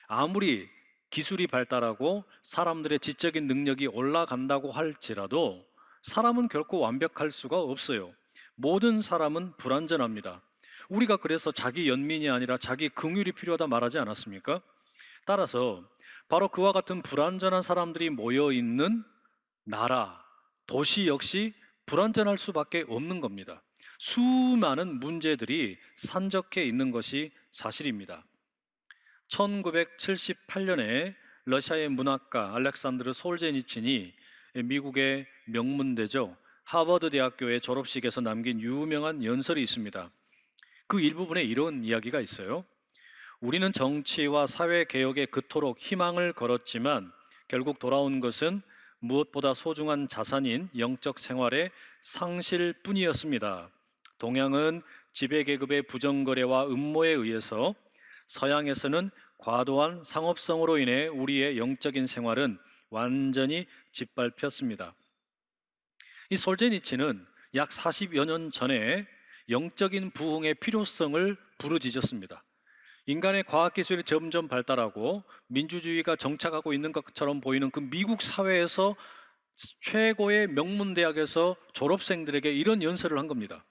아무리 기술이 발달하고 사람들의 지적인 능력이 올라간다고 할지라도 사람은 결코 완벽할 수가 없어요. 모든 사람은 불완전합니다. 우리가 그래서 자기 연민이 아니라 자기 긍휼이 필요하다 말하지 않았습니까? 따라서 바로 그와 같은 불완전한 사람들이 모여 있는 나라, 도시 역시 불완전할 수밖에 없는 겁니다. 수많은 문제들이 산적해 있는 것이 사실입니다. 1978년에 러시아의 문학가 알렉산드르 솔제니친이 미국의 명문대죠. 하버드 대학교의 졸업식에서 남긴 유명한 연설이 있습니다. 그 일부분에 이런 이야기가 있어요. 우리는 정치와 사회 개혁에 그토록 희망을 걸었지만 결국 돌아온 것은 무엇보다 소중한 자산인 영적 생활의 상실뿐이었습니다. 동양은 지배계급의 부정거래와 음모에 의해서, 서양에서는 과도한 상업성으로 인해 우리의 영적인 생활은 완전히 짓밟혔습니다. 이 솔제니치는 약 40여 년 전에 영적인 부흥의 필요성을 부르짖었습니다. 인간의 과학기술이 점점 발달하고 민주주의가 정착하고 있는 것처럼 보이는 그 미국 사회에서 최고의 명문대학에서 졸업생들에게 이런 연설을 한 겁니다.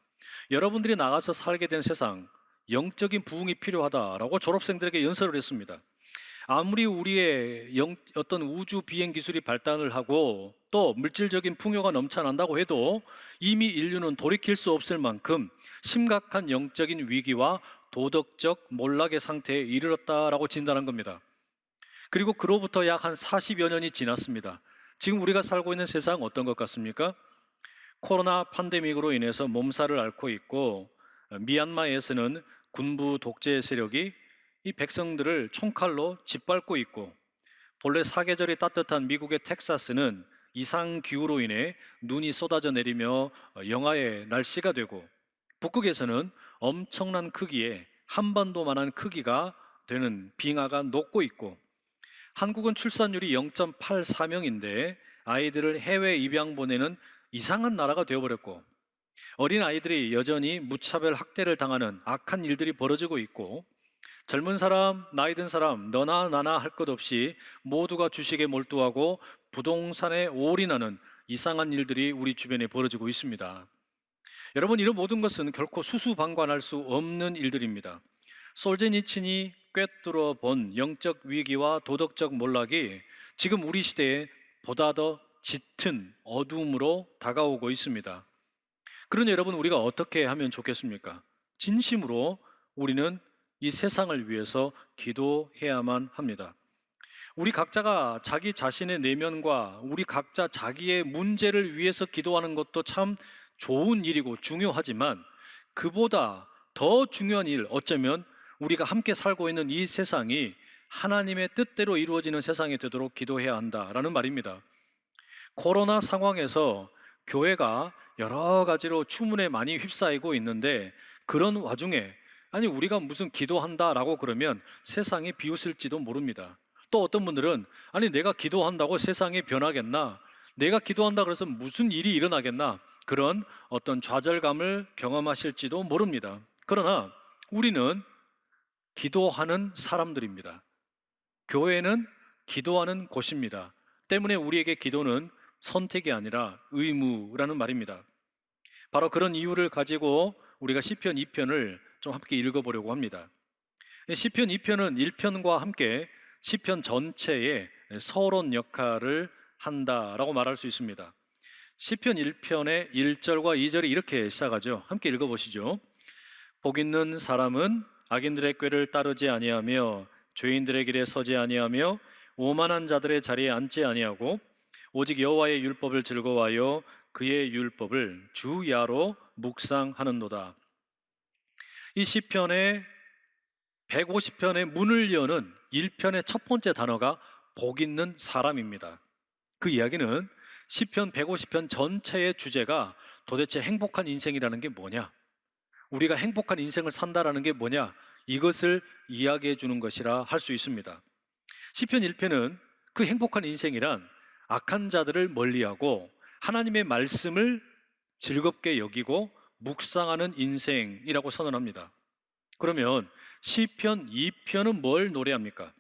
여러분들이 나가서 살게 된 세상, 영적인 부흥이 필요하다라고 졸업생들에게 연설을 했습니다. 아무리 우리의 어떤 우주 비행 기술이 발달을 하고 또 물질적인 풍요가 넘쳐난다고 해도 이미 인류는 돌이킬 수 없을 만큼 심각한 영적인 위기와 도덕적 몰락의 상태에 이르렀다라고 진단한 겁니다. 그리고 그로부터 약 한 40여 년이 지났습니다. 지금 우리가 살고 있는 세상은 어떤 것 같습니까? 코로나 팬데믹으로 인해서 몸살을 앓고 있고, 미얀마에서는 군부 독재 세력이 이 백성들을 총칼로 짓밟고 있고, 본래 사계절이 따뜻한 미국의 텍사스는 이상 기후로 인해 눈이 쏟아져 내리며 영하의 날씨가 되고, 북극에서는 엄청난 크기의 한반도만한 크기가 되는 빙하가 녹고 있고, 한국은 출산율이 0.84명인데 아이들을 해외 입양 보내는 이상한 나라가 되어버렸고, 어린 아이들이 여전히 무차별 학대를 당하는 악한 일들이 벌어지고 있고, 젊은 사람, 나이 든 사람, 너나 나나 할 것 없이 모두가 주식에 몰두하고 부동산에 올인하는 이상한 일들이 우리 주변에 벌어지고 있습니다. 여러분, 이런 모든 것은 결코 수수방관할 수 없는 일들입니다. 솔제니친이 꿰뚫어 본 영적 위기와 도덕적 몰락이 지금 우리 시대에 보다 더 짙은 어둠으로 다가오고 있습니다. 그러니 여러분, 우리가 어떻게 하면 좋겠습니까? 진심으로 우리는 이 세상을 위해서 기도해야만 합니다. 우리 각자가 자기 자신의 내면과 우리 각자 자기의 문제를 위해서 기도하는 것도 참 좋은 일이고 중요하지만, 그보다 더 중요한 일, 어쩌면 우리가 함께 살고 있는 이 세상이 하나님의 뜻대로 이루어지는 세상이 되도록 기도해야 한다라는 말입니다. 코로나 상황에서 교회가 여러 가지로 추문에 많이 휩싸이고 있는데, 그런 와중에 아니 우리가 무슨 기도한다라고 그러면 세상이 비웃을지도 모릅니다. 또 어떤 분들은 아니 내가 기도한다고 세상이 변하겠나? 내가 기도한다 그래서 무슨 일이 일어나겠나? 그런 어떤 좌절감을 경험하실지도 모릅니다. 그러나 우리는 기도하는 사람들입니다. 교회는 기도하는 곳입니다. 때문에 우리에게 기도는 선택이 아니라 의무라는 말입니다. 바로 그런 이유를 가지고 우리가 시편 2편을 좀 함께 읽어보려고 합니다. 시편 2편은 1편과 함께 시편 전체의 서론 역할을 한다라고 말할 수 있습니다. 시편 1편의 1절과 2절이 이렇게 시작하죠. 함께 읽어보시죠. 복 있는 사람은 악인들의 꾀를 따르지 아니하며 죄인들의 길에 서지 아니하며 오만한 자들의 자리에 앉지 아니하고 오직 여호와의 율법을 즐거워하여 그의 율법을 주야로 묵상하는도다. 이 시편의 150편의 문을 여는 1편의 첫 번째 단어가 복 있는 사람입니다. 그 이야기는 시편 150편 전체의 주제가 도대체 행복한 인생이라는 게 뭐냐, 우리가 행복한 인생을 산다라는 게 뭐냐, 이것을 이야기해 주는 것이라 할 수 있습니다. 시편 1편은 그 행복한 인생이란 악한 자들을 멀리하고 하나님의 말씀을 즐겁게 여기고 묵상하는 인생이라고 선언합니다. 그러면 시편 2편은 뭘 노래합니까?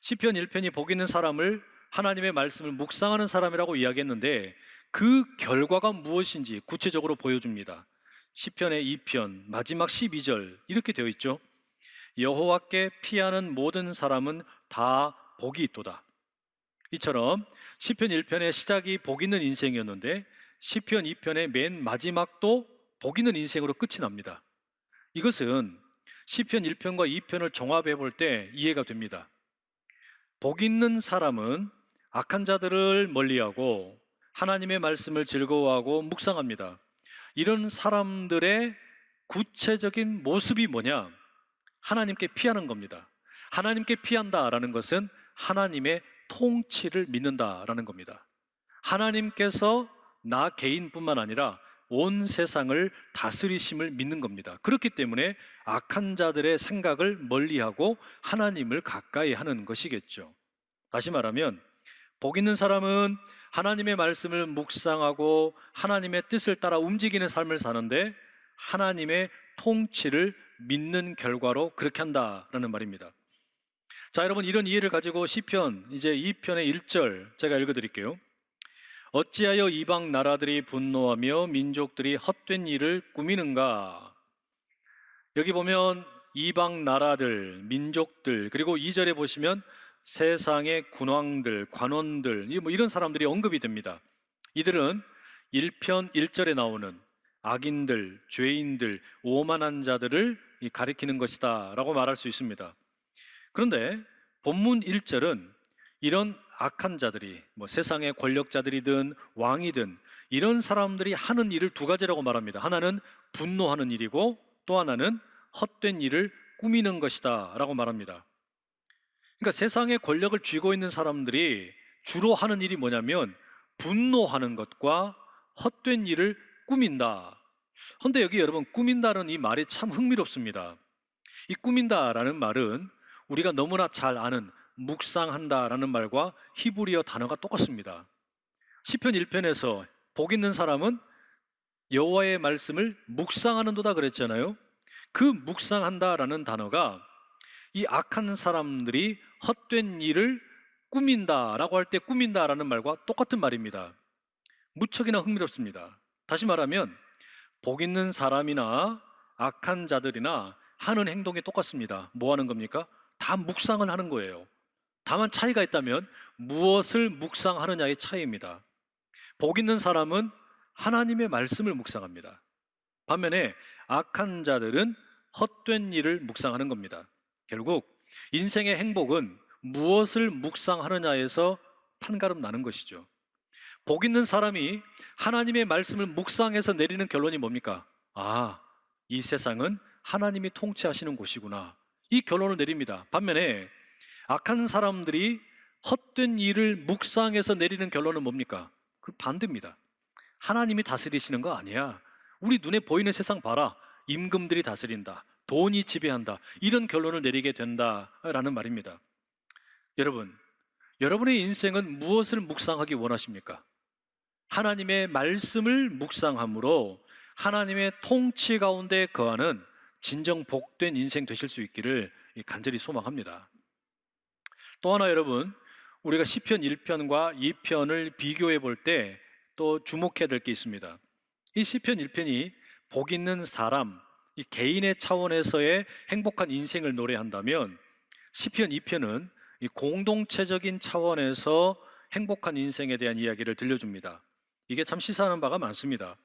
시편 1편이 복 있는 사람을 하나님의 말씀을 묵상하는 사람이라고 이야기했는데 그 결과가 무엇인지 구체적으로 보여줍니다. 시편의 2편 마지막 12절 이렇게 되어 있죠. 여호와께 피하는 모든 사람은 다 복이 있도다. 이처럼 시편 1편의 시작이 복 있는 인생이었는데 시편 2편의 맨 마지막도 복 있는 인생으로 끝이 납니다. 이것은 시편 1편과 2편을 종합해 볼 때 이해가 됩니다. 복 있는 사람은 악한 자들을 멀리하고 하나님의 말씀을 즐거워하고 묵상합니다. 이런 사람들의 구체적인 모습이 뭐냐? 하나님께 피하는 겁니다. 하나님께 피한다라는 것은 하나님의 통치를 믿는다라는 겁니다. 하나님께서 나 개인뿐만 아니라 온 세상을 다스리심을 믿는 겁니다. 그렇기 때문에 악한 자들의 생각을 멀리하고 하나님을 가까이 하는 것이겠죠. 다시 말하면 복 있는 사람은 하나님의 말씀을 묵상하고 하나님의 뜻을 따라 움직이는 삶을 사는데 하나님의 통치를 믿는 결과로 그렇게 한다라는 말입니다. 자, 여러분 이런 이해를 가지고 시편 이제 2편의 1절 제가 읽어드릴게요. 어찌하여 이방 나라들이 분노하며 민족들이 헛된 일을 꾸미는가? 여기 보면 이방 나라들, 민족들, 그리고 2절에 보시면 세상의 군왕들, 관원들, 이런 사람들이 언급이 됩니다. 이들은 1편 1절에 나오는 악인들, 죄인들, 오만한 자들을 가리키는 것이다 라고 말할 수 있습니다. 그런데 본문 1절은 이런 악한 자들이 세상의 권력자들이든 왕이든 이런 사람들이 하는 일을 두 가지라고 말합니다. 하나는 분노하는 일이고 또 하나는 헛된 일을 꾸미는 것이다 라고 말합니다. 그러니까 세상의 권력을 쥐고 있는 사람들이 주로 하는 일이 뭐냐면 분노하는 것과 헛된 일을 꾸민다. 그런데 여기 여러분 꾸민다는 이 말이 참 흥미롭습니다. 이 꾸민다라는 말은 우리가 너무나 잘 아는 묵상한다라는 말과 히브리어 단어가 똑같습니다. 시편 1편에서 복 있는 사람은 여호와의 말씀을 묵상하는도다 그랬잖아요. 그 묵상한다라는 단어가 이 악한 사람들이 헛된 일을 꾸민다라고 할 때 꾸민다라는 말과 똑같은 말입니다. 무척이나 흥미롭습니다. 다시 말하면 복 있는 사람이나 악한 자들이나 하는 행동이 똑같습니다. 뭐 하는 겁니까? 다 묵상을 하는 거예요. 다만 차이가 있다면 무엇을 묵상하느냐의 차이입니다. 복 있는 사람은 하나님의 말씀을 묵상합니다. 반면에 악한 자들은 헛된 일을 묵상하는 겁니다. 결국 인생의 행복은 무엇을 묵상하느냐에서 판가름 나는 것이죠. 복 있는 사람이 하나님의 말씀을 묵상해서 내리는 결론이 뭡니까? 아, 이 세상은 하나님이 통치하시는 곳이구나. 이 결론을 내립니다. 반면에 악한 사람들이 헛된 일을 묵상해서 내리는 결론은 뭡니까? 그 반대입니다. 하나님이 다스리시는 거 아니야. 우리 눈에 보이는 세상 봐라. 임금들이 다스린다. 돈이 지배한다. 이런 결론을 내리게 된다라는 말입니다. 여러분, 여러분의 인생은 무엇을 묵상하기 원하십니까? 하나님의 말씀을 묵상함으로 하나님의 통치 가운데 거하는 진정 복된 인생 되실 수 있기를 간절히 소망합니다. 또 하나 여러분, 우리가 시편 1편과 2편을 비교해 볼 때 또 주목해야 될 게 있습니다. 이 시편 1편이 복 있는 사람, 이 개인의 차원에서의 행복한 인생을 노래한다면 시편 2편은 이 공동체적인 차원에서 행복한 인생에 대한 이야기를 들려줍니다. 이게 참 시사하는 바가 많습니다.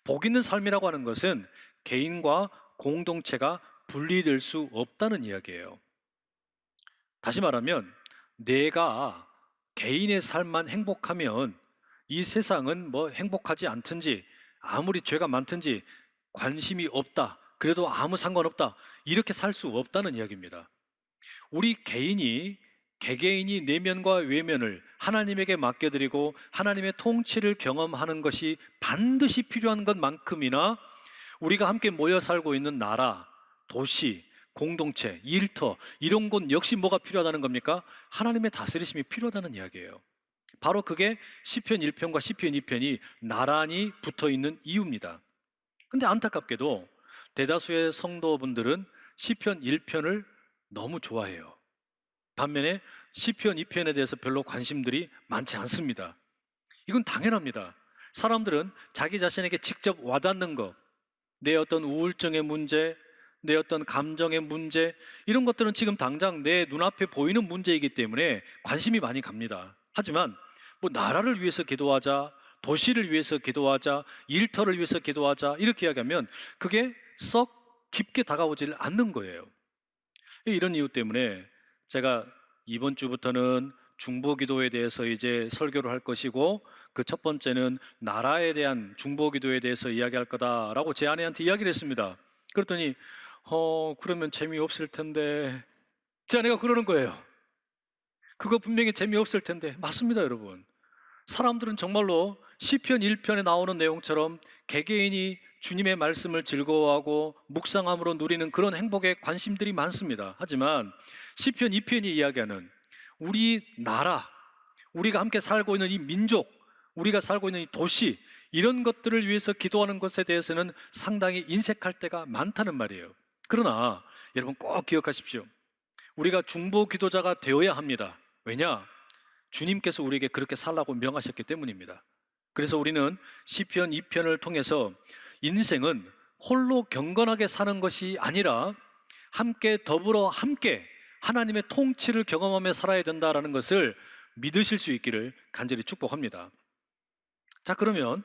복 있는 삶이라고 하는 것은 개인과 공동체가 분리될 수 없다는 이야기예요. 다시 말하면 내가 개인의 삶만 행복하면 이 세상은 행복하지 않든지 아무리 죄가 많든지 관심이 없다. 그래도 아무 상관없다. 이렇게 살 수 없다는 이야기입니다. 우리 개인이 개개인이 내면과 외면을 하나님에게 맡겨드리고 하나님의 통치를 경험하는 것이 반드시 필요한 것만큼이나 우리가 함께 모여 살고 있는 나라, 도시, 공동체, 일터 이런 곳 역시 뭐가 필요하다는 겁니까? 하나님의 다스리심이 필요하다는 이야기예요. 바로 그게 시편 1편과 시편 2편이 나란히 붙어 있는 이유입니다. 근데 안타깝게도 대다수의 성도분들은 시편 1편을 너무 좋아해요. 반면에 시편 2편에 대해서 별로 관심들이 많지 않습니다. 이건 당연합니다. 사람들은 자기 자신에게 직접 와닿는 것, 내 어떤 우울증의 문제, 내 어떤 감정의 문제, 이런 것들은 지금 당장 내 눈앞에 보이는 문제이기 때문에 관심이 많이 갑니다. 하지만 뭐 나라를 위해서 기도하자, 도시를 위해서 기도하자, 일터를 위해서 기도하자, 이렇게 이야기하면 그게 썩 깊게 다가오질 않는 거예요. 이런 이유 때문에 제가 이번 주부터는 중보기도에 대해서 이제 설교를 할 것이고, 그 첫 번째는 나라에 대한 중보기도에 대해서 이야기할 거다라고 제 아내한테 이야기를 했습니다. 그랬더니 그러면 재미없을 텐데, 제 아내가 그러는 거예요. 그거 분명히 재미없을 텐데. 맞습니다, 여러분. 사람들은 정말로 시편 1편에 나오는 내용처럼 개개인이 주님의 말씀을 즐거워하고 묵상함으로 누리는 그런 행복에 관심들이 많습니다. 하지만 시편 2편이 이야기하는 우리 나라, 우리가 함께 살고 있는 이 민족, 우리가 살고 있는 이 도시, 이런 것들을 위해서 기도하는 것에 대해서는 상당히 인색할 때가 많다는 말이에요. 그러나 여러분 꼭 기억하십시오. 우리가 중보 기도자가 되어야 합니다. 왜냐? 주님께서 우리에게 그렇게 살라고 명하셨기 때문입니다. 그래서 우리는 시편 2편을 통해서 인생은 홀로 경건하게 사는 것이 아니라 함께 더불어 함께 하나님의 통치를 경험하며 살아야 된다라는 것을 믿으실 수 있기를 간절히 축복합니다. 자, 그러면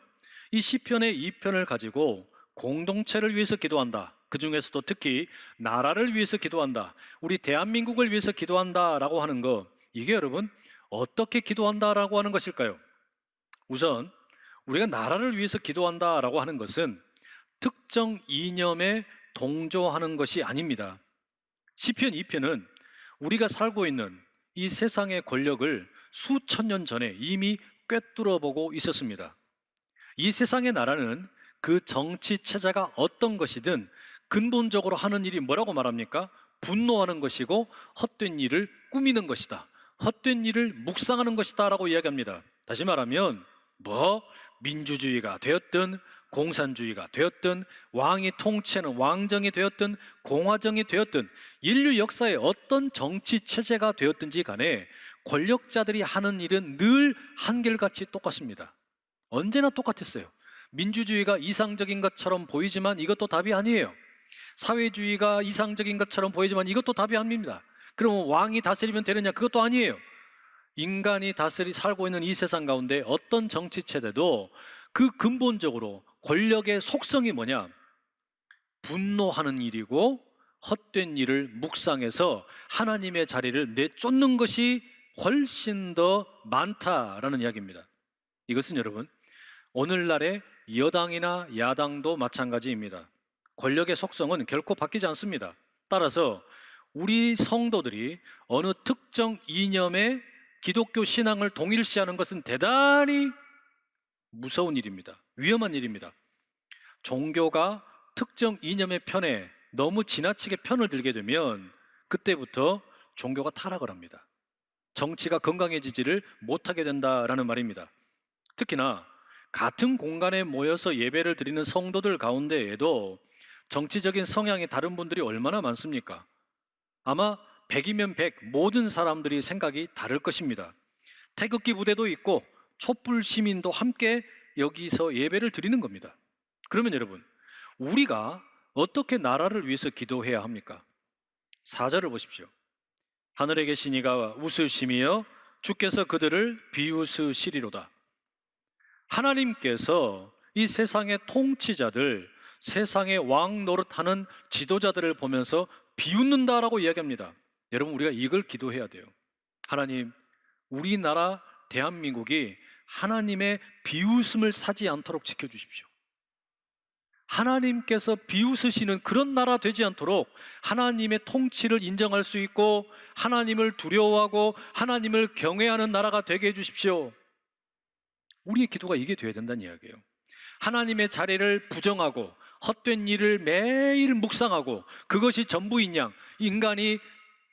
이 시편의 2편을 가지고 공동체를 위해서 기도한다, 그 중에서도 특히 나라를 위해서 기도한다, 우리 대한민국을 위해서 기도한다라고 하는 거, 이게 여러분 어떻게 기도한다라고 하는 것일까요? 우선 우리가 나라를 위해서 기도한다라고 하는 것은 특정 이념에 동조하는 것이 아닙니다. 시편 2편은 우리가 살고 있는 이 세상의 권력을 수천 년 전에 이미 꿰뚫어 보고 있었습니다. 이 세상의 나라는 그 정치 체제가 어떤 것이든 근본적으로 하는 일이 뭐라고 말합니까? 분노하는 것이고 헛된 일을 꾸미는 것이다, 헛된 일을 묵상하는 것이다 라고 이야기합니다. 다시 말하면 민주주의가 되었든 공산주의가 되었든 왕이 통치하는 왕정이 되었든 공화정이 되었든 인류 역사의 어떤 정치 체제가 되었든지 간에 권력자들이 하는 일은 늘 한결같이 똑같습니다. 언제나 똑같았어요. 민주주의가 이상적인 것처럼 보이지만 이것도 답이 아니에요. 사회주의가 이상적인 것처럼 보이지만 이것도 답이 아닙니다. 그러면 왕이 다스리면 되느냐? 그것도 아니에요. 인간이 살고 있는 이 세상 가운데 어떤 정치 체제도 그 근본적으로 권력의 속성이 뭐냐? 분노하는 일이고 헛된 일을 묵상해서 하나님의 자리를 내쫓는 것이 훨씬 더 많다라는 이야기입니다. 이것은 여러분 오늘날의 여당이나 야당도 마찬가지입니다. 권력의 속성은 결코 바뀌지 않습니다. 따라서 우리 성도들이 어느 특정 이념의 기독교 신앙을 동일시하는 것은 대단히 무서운 일입니다. 위험한 일입니다. 종교가 특정 이념의 편에 너무 지나치게 편을 들게 되면 그때부터 종교가 타락을 합니다. 정치가 건강해지지를 못하게 된다라는 말입니다. 특히나 같은 공간에 모여서 예배를 드리는 성도들 가운데에도 정치적인 성향이 다른 분들이 얼마나 많습니까? 아마 100이면 100 모든 사람들이 생각이 다를 것입니다. 태극기 부대도 있고 촛불 시민도 함께 여기서 예배를 드리는 겁니다. 그러면 여러분, 우리가 어떻게 나라를 위해서 기도해야 합니까? 4절을 보십시오. 하늘에 계신 이가 웃으시며 주께서 그들을 비웃으시리로다. 하나님께서 이 세상의 통치자들, 세상의 왕 노릇하는 지도자들을 보면서 비웃는다라고 이야기합니다. 여러분, 우리가 이걸 기도해야 돼요. 하나님, 우리나라 대한민국이 하나님의 비웃음을 사지 않도록 지켜주십시오. 하나님께서 비웃으시는 그런 나라 되지 않도록 하나님의 통치를 인정할 수 있고 하나님을 두려워하고 하나님을 경외하는 나라가 되게 해주십시오. 우리의 기도가 이게 되어야 된다는 이야기예요. 하나님의 자리를 부정하고 헛된 일을 매일 묵상하고 그것이 전부인 양 인간이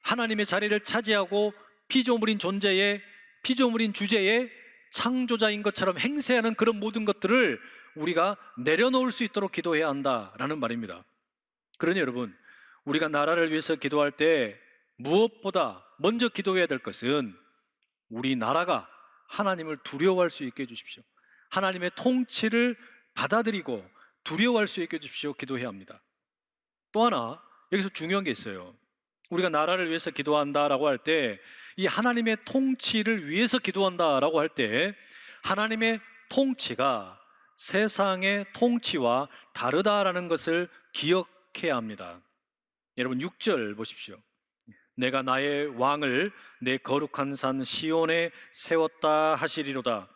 하나님의 자리를 차지하고 피조물인 존재에, 피조물인 주제에 창조자인 것처럼 행세하는 그런 모든 것들을 우리가 내려놓을 수 있도록 기도해야 한다라는 말입니다. 그러니 여러분, 우리가 나라를 위해서 기도할 때 무엇보다 먼저 기도해야 될 것은 우리나라가 하나님을 두려워할 수 있게 해주십시오. 하나님의 통치를 받아들이고 두려워할 수 있게 해주십시오. 기도해야 합니다. 또 하나 여기서 중요한 게 있어요. 우리가 나라를 위해서 기도한다라고 할 때, 이 하나님의 통치를 위해서 기도한다라고 할 때 하나님의 통치가 세상의 통치와 다르다라는 것을 기억해야 합니다. 여러분 6절 보십시오. 내가 나의 왕을 내 거룩한 산 시온에 세웠다 하시리로다.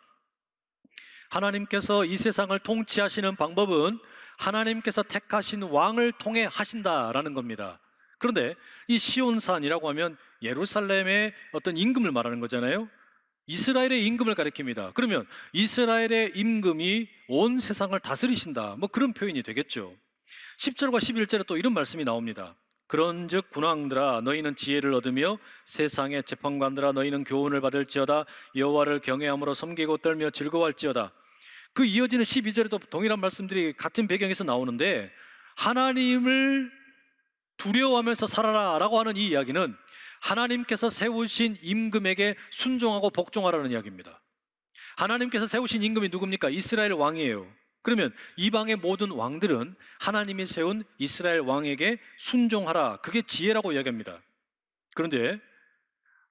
하나님께서 이 세상을 통치하시는 방법은 하나님께서 택하신 왕을 통해 하신다라는 겁니다. 그런데 이 시온산이라고 하면 예루살렘의 어떤 임금을 말하는 거잖아요. 이스라엘의 임금을 가리킵니다. 그러면 이스라엘의 임금이 온 세상을 다스리신다, 뭐 그런 표현이 되겠죠. 10절과 11절에 또 이런 말씀이 나옵니다. 그런즉 군왕들아 너희는 지혜를 얻으며 세상의 재판관들아 너희는 교훈을 받을지어다. 여호와를 경외함으로 섬기고 떨며 즐거워할지어다. 그 이어지는 12절에도 동일한 말씀들이 같은 배경에서 나오는데, 하나님을 두려워하면서 살아라 라고 하는 이 이야기는 하나님께서 세우신 임금에게 순종하고 복종하라는 이야기입니다. 하나님께서 세우신 임금이 누굽니까? 이스라엘 왕이에요. 그러면 이방의 모든 왕들은 하나님이 세운 이스라엘 왕에게 순종하라, 그게 지혜라고 이야기합니다. 그런데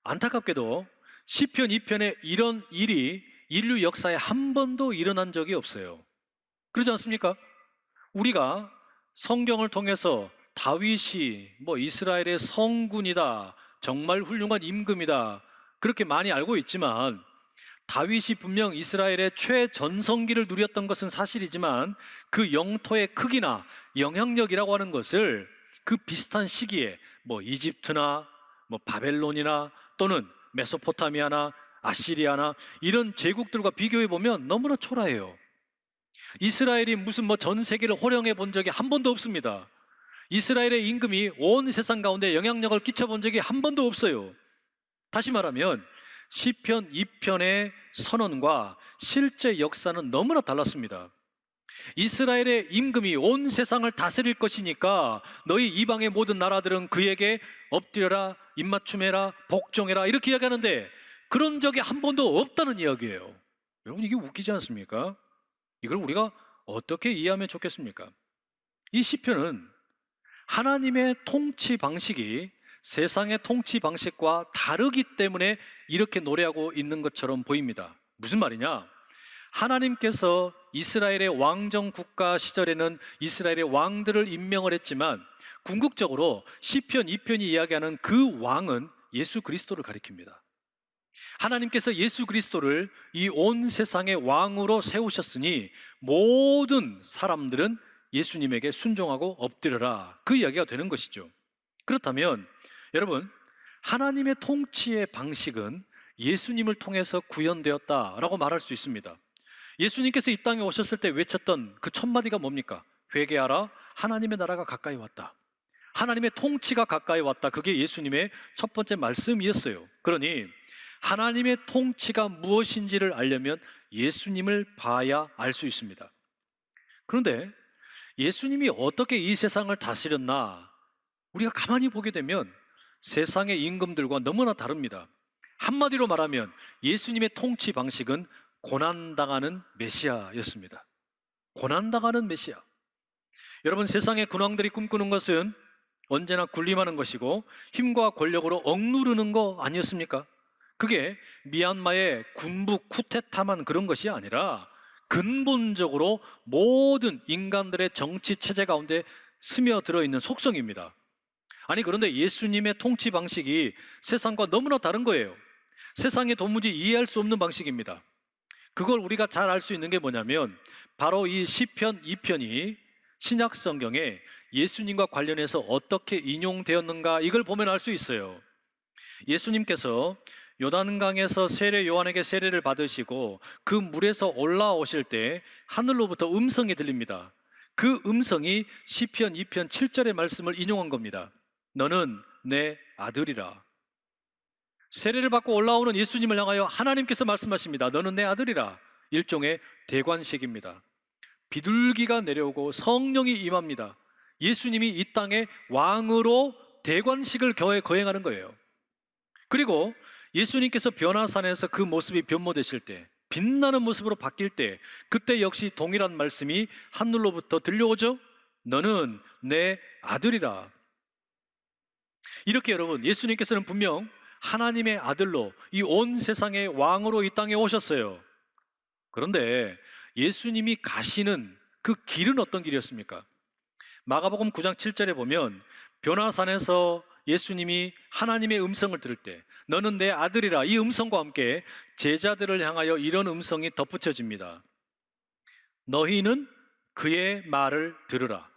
안타깝게도 시편 2편에 이런 일이 인류 역사에 한 번도 일어난 적이 없어요. 그렇지 않습니까? 우리가 성경을 통해서 다윗이 이스라엘의 성군이다, 정말 훌륭한 임금이다, 그렇게 많이 알고 있지만, 다윗이 분명 이스라엘의 최전성기를 누렸던 것은 사실이지만 그 영토의 크기나 영향력이라고 하는 것을 그 비슷한 시기에 이집트나 바벨론이나 또는 메소포타미아나 아시리아나 이런 제국들과 비교해 보면 너무나 초라해요. 이스라엘이 무슨 전 세계를 호령해 본 적이 한 번도 없습니다. 이스라엘의 임금이 온 세상 가운데 영향력을 끼쳐본 적이 한 번도 없어요. 다시 말하면 시편 2편의 선언과 실제 역사는 너무나 달랐습니다. 이스라엘의 임금이 온 세상을 다스릴 것이니까 너희 이방의 모든 나라들은 그에게 엎드려라, 입맞춤해라, 복종해라, 이렇게 이야기하는데 그런 적이 한 번도 없다는 이야기예요. 여러분, 이게 웃기지 않습니까? 이걸 우리가 어떻게 이해하면 좋겠습니까? 이 시편은 하나님의 통치 방식이 세상의 통치 방식과 다르기 때문에 이렇게 노래하고 있는 것처럼 보입니다. 무슨 말이냐? 하나님께서 이스라엘의 왕정 국가 시절에는 이스라엘의 왕들을 임명을 했지만 궁극적으로 시편 2편이 이야기하는 그 왕은 예수 그리스도를 가리킵니다. 하나님께서 예수 그리스도를 이 온 세상의 왕으로 세우셨으니 모든 사람들은 예수님에게 순종하고 엎드려라, 그 이야기가 되는 것이죠. 그렇다면 여러분, 하나님의 통치의 방식은 예수님을 통해서 구현되었다라고 말할 수 있습니다. 예수님께서 이 땅에 오셨을 때 외쳤던 그 첫 마디가 뭡니까? 회개하라, 하나님의 나라가 가까이 왔다. 하나님의 통치가 가까이 왔다. 그게 예수님의 첫 번째 말씀이었어요. 그러니 하나님의 통치가 무엇인지를 알려면 예수님을 봐야 알 수 있습니다. 그런데 예수님이 어떻게 이 세상을 다스렸나 우리가 가만히 보게 되면 세상의 임금들과 너무나 다릅니다. 한마디로 말하면 예수님의 통치 방식은 고난당하는 메시아였습니다. 고난당하는 메시아. 여러분, 세상의 군왕들이 꿈꾸는 것은 언제나 군림하는 것이고 힘과 권력으로 억누르는 거 아니었습니까? 그게 미얀마의 군부 쿠데타만 그런 것이 아니라 근본적으로 모든 인간들의 정치 체제 가운데 스며들어 있는 속성입니다. 아니, 그런데 예수님의 통치 방식이 세상과 너무나 다른 거예요. 세상이 도무지 이해할 수 없는 방식입니다. 그걸 우리가 잘 알 수 있는 게 뭐냐면 바로 이 시편 2편이 신약 성경에 예수님과 관련해서 어떻게 인용되었는가, 이걸 보면 알 수 있어요. 예수님께서 요단강에서 세례 요한에게 세례를 받으시고 그 물에서 올라오실 때 하늘로부터 음성이 들립니다. 그 음성이 시편 2편 7절의 말씀을 인용한 겁니다. 너는 내 아들이라. 세례를 받고 올라오는 예수님을 향하여 하나님께서 말씀하십니다. 너는 내 아들이라. 일종의 대관식입니다. 비둘기가 내려오고 성령이 임합니다. 예수님이 이 땅에 왕으로 대관식을 거행하는 거예요. 그리고 예수님께서 변화산에서 그 모습이 변모되실 때, 빛나는 모습으로 바뀔 때, 그때 역시 동일한 말씀이 하늘로부터 들려오죠. 너는 내 아들이라. 이렇게 여러분, 예수님께서는 분명 하나님의 아들로 이 온 세상의 왕으로 이 땅에 오셨어요. 그런데 예수님이 가시는 그 길은 어떤 길이었습니까? 마가복음 9장 7절에 보면 변화산에서 예수님이 하나님의 음성을 들을 때 너는 내 아들이라, 이 음성과 함께 제자들을 향하여 이런 음성이 덧붙여집니다. 너희는 그의 말을 들으라.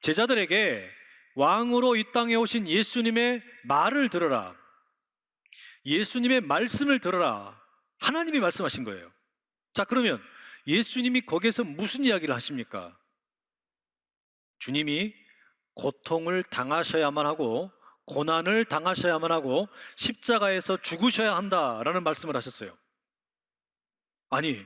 제자들에게 왕으로 이 땅에 오신 예수님의 말을 들으라, 예수님의 말씀을 들으라, 하나님이 말씀하신 거예요. 자, 그러면 예수님이 거기에서 무슨 이야기를 하십니까? 주님이 고통을 당하셔야만 하고 고난을 당하셔야만 하고 십자가에서 죽으셔야 한다라는 말씀을 하셨어요. 아니,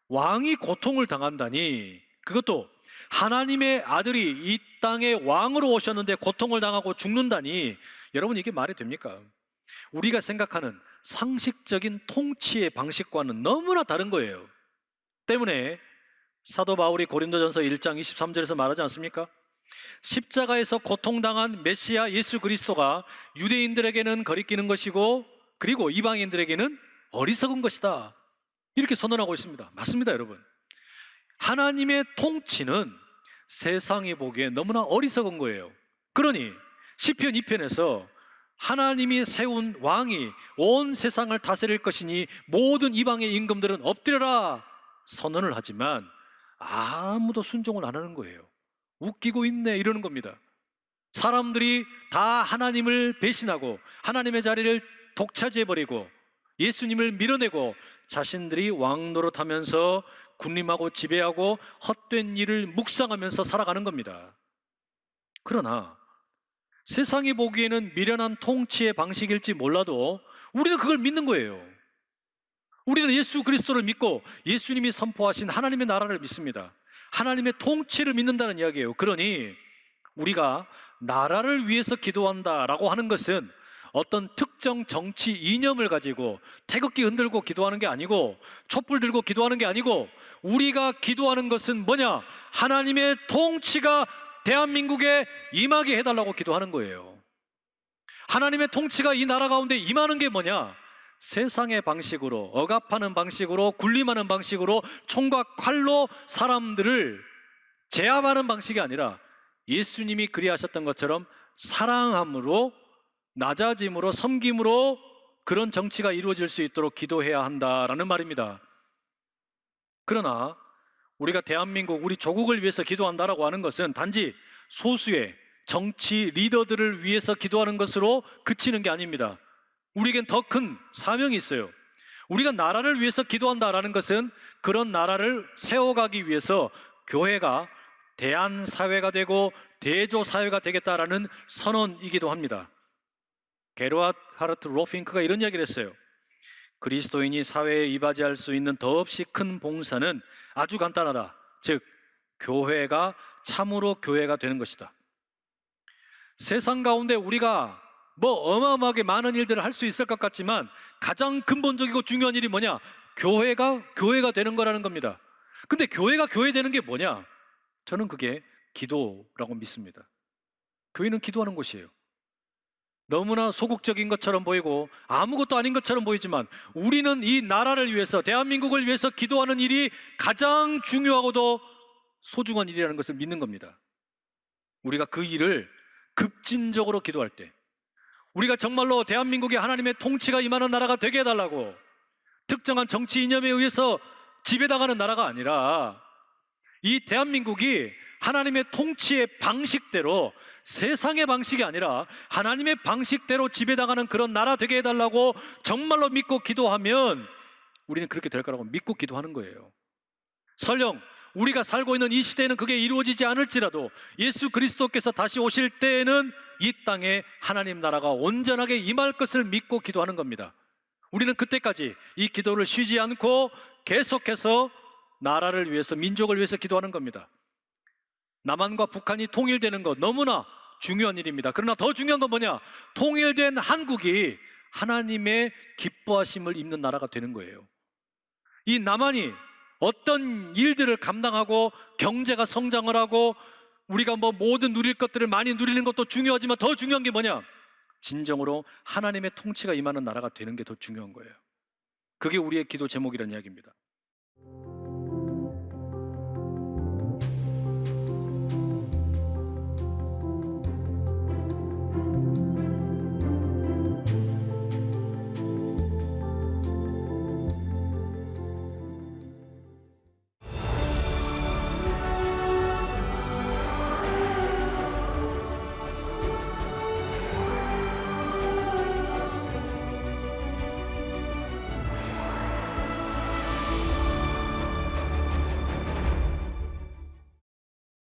왕이 고통을 당한다니, 그것도 하나님의 아들이 이 땅에 왕으로 오셨는데 고통을 당하고 죽는다니, 여러분 이게 말이 됩니까? 우리가 생각하는 상식적인 통치의 방식과는 너무나 다른 거예요. 때문에 사도 바울이 고린도전서 1장 23절에서 말하지 않습니까? 십자가에서 고통당한 메시아 예수 그리스도가 유대인들에게는 거리끼는 것이고 그리고 이방인들에게는 어리석은 것이다, 이렇게 선언하고 있습니다. 맞습니다, 여러분. 하나님의 통치는 세상이 보기에 너무나 어리석은 거예요. 그러니 시편 2편에서 하나님이 세운 왕이 온 세상을 다스릴 것이니 모든 이방의 임금들은 엎드려라 선언을 하지만 아무도 순종을 안 하는 거예요. 웃기고 있네 이러는 겁니다. 사람들이 다 하나님을 배신하고 하나님의 자리를 독차지해버리고 예수님을 밀어내고 자신들이 왕 노릇하면서 군림하고 지배하고 헛된 일을 묵상하면서 살아가는 겁니다. 그러나 세상이 보기에는 미련한 통치의 방식일지 몰라도 우리는 그걸 믿는 거예요. 우리는 예수 그리스도를 믿고 예수님이 선포하신 하나님의 나라를 믿습니다. 하나님의 통치를 믿는다는 이야기예요. 그러니 우리가 나라를 위해서 기도한다라고 하는 것은 어떤 특정 정치 이념을 가지고 태극기 흔들고 기도하는 게 아니고 촛불 들고 기도하는 게 아니고, 우리가 기도하는 것은 뭐냐? 하나님의 통치가 대한민국에 임하게 해달라고 기도하는 거예요. 하나님의 통치가 이 나라 가운데 임하는 게 뭐냐? 세상의 방식으로, 억압하는 방식으로, 군림하는 방식으로, 총과 칼로 사람들을 제압하는 방식이 아니라 예수님이 그리하셨던 것처럼 사랑함으로, 낮아짐으로, 섬김으로 그런 정치가 이루어질 수 있도록 기도해야 한다라는 말입니다. 그러나 우리가 대한민국, 우리 조국을 위해서 기도한다라고 하는 것은 단지 소수의 정치 리더들을 위해서 기도하는 것으로 그치는 게 아닙니다. 우리에겐 더 큰 사명이 있어요. 우리가 나라를 위해서 기도한다라는 것은 그런 나라를 세워가기 위해서 교회가 대안사회가 되고 대조사회가 되겠다라는 선언이기도 합니다. 게르하르트 로핑크가 이런 이야기를 했어요. 그리스도인이 사회에 이바지할 수 있는 더없이 큰 봉사는 아주 간단하다. 즉, 교회가 참으로 교회가 되는 것이다. 세상 가운데 우리가 뭐 어마어마하게 많은 일들을 할 수 있을 것 같지만 가장 근본적이고 중요한 일이 뭐냐? 교회가 되는 거라는 겁니다. 근데 교회가 교회 되는 게 뭐냐? 저는 그게 기도라고 믿습니다. 교회는 기도하는 곳이에요. 너무나 소극적인 것처럼 보이고 아무것도 아닌 것처럼 보이지만 우리는 이 나라를 위해서, 대한민국을 위해서 기도하는 일이 가장 중요하고도 소중한 일이라는 것을 믿는 겁니다. 우리가 그 일을 급진적으로 기도할 때, 우리가 정말로 대한민국에 하나님의 통치가 임하는 나라가 되게 해달라고, 특정한 정치 이념에 의해서 지배당하는 나라가 아니라 이 대한민국이 하나님의 통치의 방식대로, 세상의 방식이 아니라 하나님의 방식대로 지배당하는 그런 나라 되게 해달라고 정말로 믿고 기도하면 우리는 그렇게 될 거라고 믿고 기도하는 거예요. 설령 우리가 살고 있는 이 시대에는 그게 이루어지지 않을지라도 예수 그리스도께서 다시 오실 때에는 이 땅에 하나님 나라가 온전하게 임할 것을 믿고 기도하는 겁니다. 우리는 그때까지 이 기도를 쉬지 않고 계속해서 나라를 위해서, 민족을 위해서 기도하는 겁니다. 남한과 북한이 통일되는 것 너무나 중요한 일입니다. 그러나 더 중요한 건 뭐냐? 통일된 한국이 하나님의 기뻐하심을 입는 나라가 되는 거예요. 이 남한이 어떤 일들을 감당하고 경제가 성장을 하고 우리가 뭐 모든 누릴 것들을 많이 누리는 것도 중요하지만 더 중요한 게 뭐냐? 진정으로 하나님의 통치가 임하는 나라가 되는 게 더 중요한 거예요. 그게 우리의 기도 제목이라는 이야기입니다.